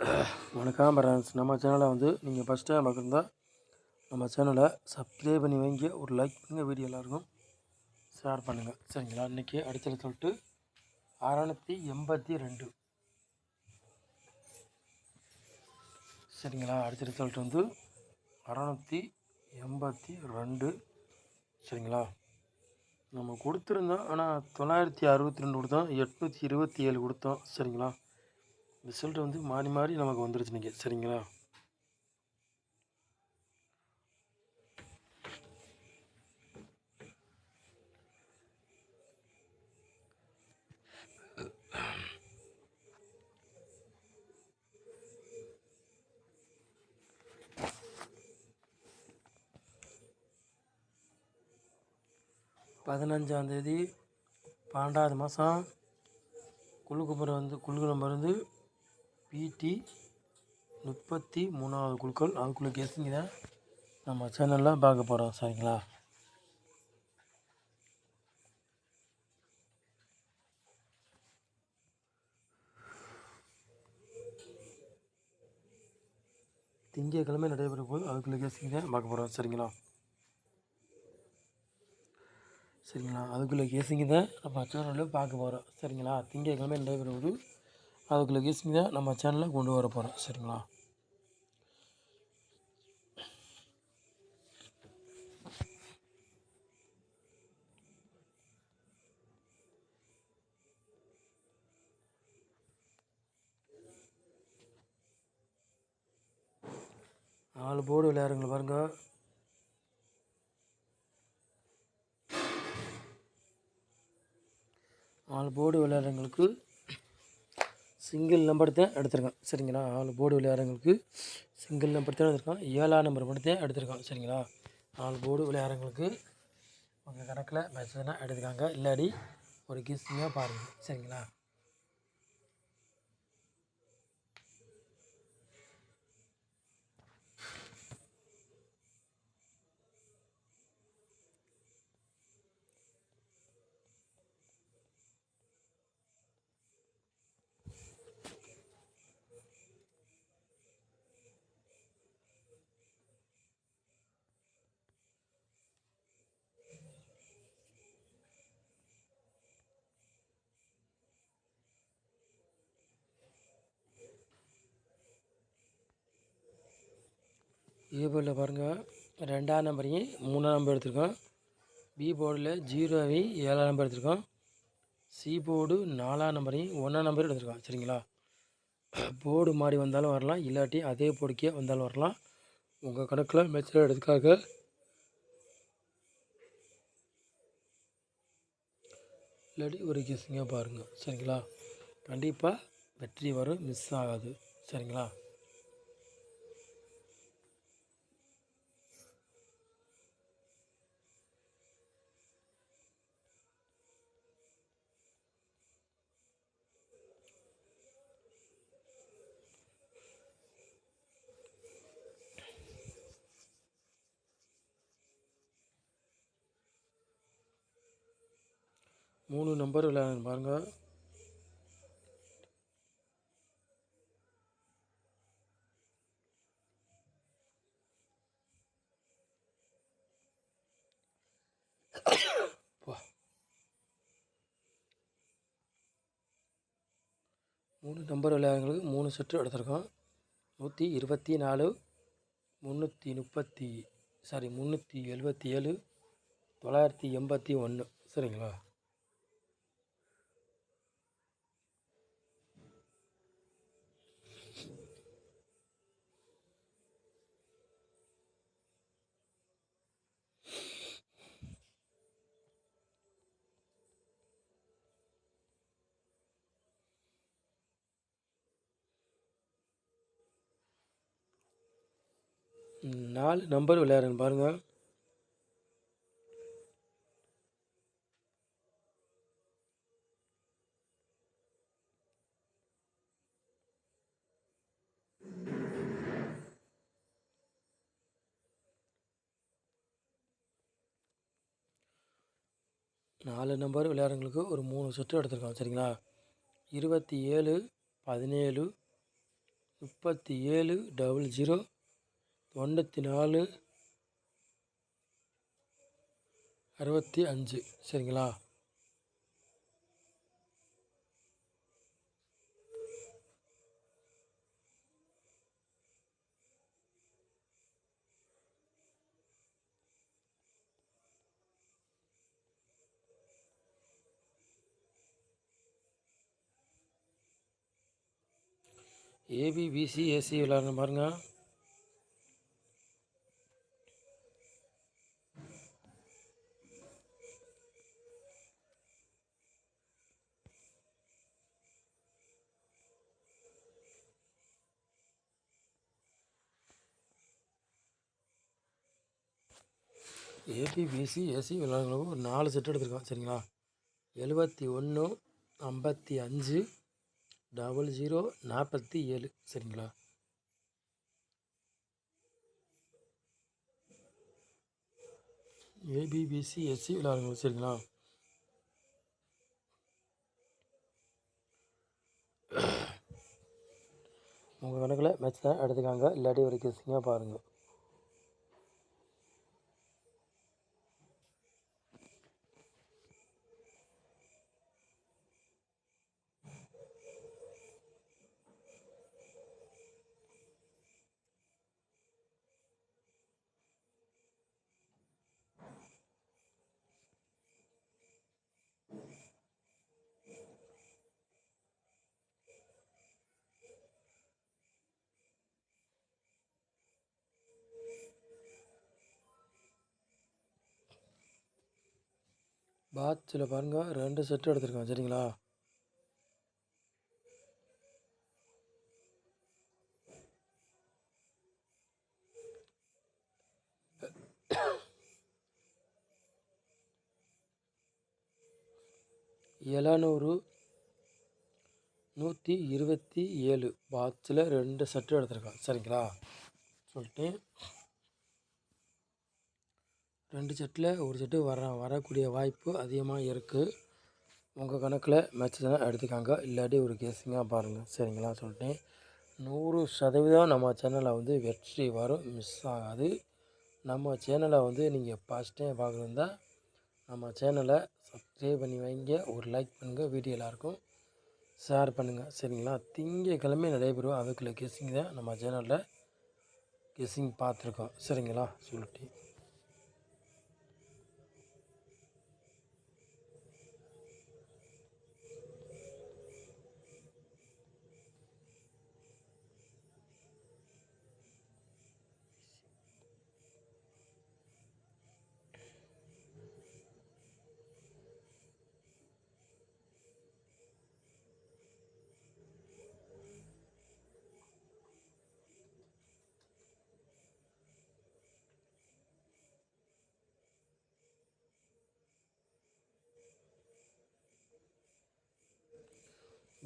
வணக்கம் ஃப்ரெண்ட்ஸ். நம்ம சேனலை நீங்கள் ஃபஸ்ட் டைம் பார்க்குறதா நம்ம சேனலை சப்ஸ்கிரைப் பண்ணி வைங்க, ஒரு லைக் பண்ணுங்கள், வீடியோ எல்லாருக்கும் ஷேர் பண்ணுங்கள். சரிங்களா? இன்றைக்கி அடிச்சல் சொல்லிட்டு 682. சரிங்களா? அடிச்சல் சொல்லிட்டு 682. சரிங்களா? நம்ம கொடுத்துருந்தோம், ஆனால் 962 கொடுத்தோம், 827 கொடுத்தோம். சரிங்களா? ரிசல்ட் மாறி மாறி நமக்கு வந்துருச்சு இன்றைக்கி. சரிங்களா? பதினஞ்சாந்தேதி 12வது மாதம் குழுக்கள் நம்பர் பிடி 33வது குழுக்கள். அதுக்குள்ளே கேஸிங்க தான் நம்ம சேனலில் பார்க்க போகிறோம். சரிங்களா? திங்கட்கிழமை நடைபெற போது அதுக்குள்ளே கேஸிங்க தான் பார்க்க போகிறோம். சரிங்களா? அதுக்குள்ளே கேஸிங்க தான் நம்ம சேனலில் பார்க்க போகிறோம். சரிங்களா? திங்கட்கிழமை நடைபெற போது அதுக்குள்ளே கேஸிங்க தான் நம்ம சேனலில் கொண்டு வர போகிறோம். சரிங்களா? நாலு போர்டு விளையாடுங்கள பாருங்கள். நாலு போர்டு விளையாடுறவங்களுக்கு சிங்கிள் நம்பர் தான் எடுத்திருக்கேன். சரிங்களா? 4 போர்டு விளையாடுறவங்களுக்கு சிங்கிள் நம்பர் தான் எடுத்திருக்கோம். 7ஆம் நம்பர் மட்டும் தான் எடுத்திருக்கோம். சரிங்களா? 4 போர்டு விளையாடுறவங்களுக்கு உங்கள் கணக்கில் மெசேஜ்னா எடுத்துக்காங்க, இல்லாடி ஒரு கிஸ்ஸிங்காக பாருங்கள். சரிங்களா? ஏ போர்டில் பாருங்கள், 2ஆம் நம்பரையும் 3ஆம் நம்பர் எடுத்திருக்கோம். பி போர்டில் 0வையும் 7ஆம் நம்பர் எடுத்திருக்கோம். சி போர்டு 4ஆம் நம்பரையும் 1ஆம் நம்பர் எடுத்திருக்கோம். சரிங்களா? போர்டு மாறி வந்தாலும் வரலாம், இல்லாட்டி அதே போர்டுக்கே வந்தாலும் வரலாம். உங்கள் கணக்கில் மெச்சூர் எடுத்துக்காக இல்லாட்டி ஒரு கிஸ்ஸிங்காக பாருங்கள். சரிங்களா? கண்டிப்பாக வெற்றி வரும், மிஸ் ஆகாது. சரிங்களா? மூணு நம்பர் விளையாடுங்க பாருங்கள். மூணு நம்பர் விளையாடுறவங்களுக்கு 3 செட்டு எடுத்திருக்கோம். 124, 377, 981. சரிங்களா? நாலு நம்பர் விளையாடுங்க பாருங்கள். நாலு நம்பர் விளையாடுறவங்களுக்கு ஒரு 3 செட்டு எடுத்திருக்கோம். சரிங்களா? 27, 17, 3700 94 65 சரிங்களா. ஏபி பிசி ஏசி விளாட்றேன் பாருங்கள். ஏபி பிசி ஏசி விளாட்றவங்க ஒரு 4 செட் எடுத்துருக்கோம் சரிங்களா. 71 55 00 47 சரிங்களா. ஏபிபிசி எஸ்சி விளாட்றவங்க சரிங்களா. உங்கள் கணக்கில் மேட்ச் தான் எடுத்துக்காங்க, இல்லாட்டி ஒரு கெஸ்ஸிங்காக பாருங்கள். பாட்சில் பாருங்கள் 2 செட்டு எடுத்துருக்கோம் சரிங்களா. எழுநூறு 127 பாட்சில் 2 செட்டு எடுத்துருக்கோம் சரிங்களா. சொல்லிட்டு 2 செட்டில் ஒரு செட்டு வரக்கூடிய வாய்ப்பு அதிகமாக இருக்குது. உங்கள் கணக்கில் மேட்ச் தான் எடுத்துக்காங்க, இல்லாட்டி ஒரு கேஸிங்காக பாருங்கள் சரிங்களா. சொல்லிட்டேன் 100% நம்ம சேனலில் வந்து வெற்றி வரும், மிஸ் ஆகாது. நம்ம சேனலை வந்து நீங்கள் ஃபஸ்ட் டைம் பார்க்குறதா நம்ம சேனலை சப்ஸ்கிரைப் பண்ணி வைங்க, ஒரு லைக் பண்ணுங்கள், வீடியோ எல்லாருக்கும் ஷேர் பண்ணுங்கள் சரிங்களா. திங்கக்கிழமை நடைபெறும் அதுக்குள்ள கெஸ்ஸிங் தான் நம்ம சேனலில் கெஸ்ஸிங் பார்த்துருக்கோம் சரிங்களா. சொல்லிட்டு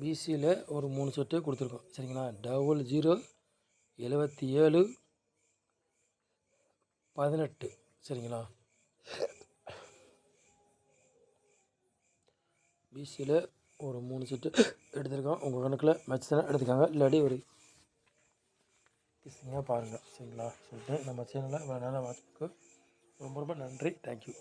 பிசியில் ஒரு 3 செட்டு கொடுத்துருக்கோம் சரிங்களா. 00 77 18 சரிங்களா. பிசியில் ஒரு 3 செட்டு எடுத்துருக்கோம். உங்கள் கணக்கில் மேட்ச் தானே எடுத்துக்காங்க, இல்லாட்டி ஒரு கிஸ்ஸிங்காக பாருங்கள் சரிங்களா. சொல்லிட்டு நம்ம சேனலில் வேறு நேரம் வாட்சுக்கு ரொம்ப ரொம்ப நன்றி, தேங்க்யூ.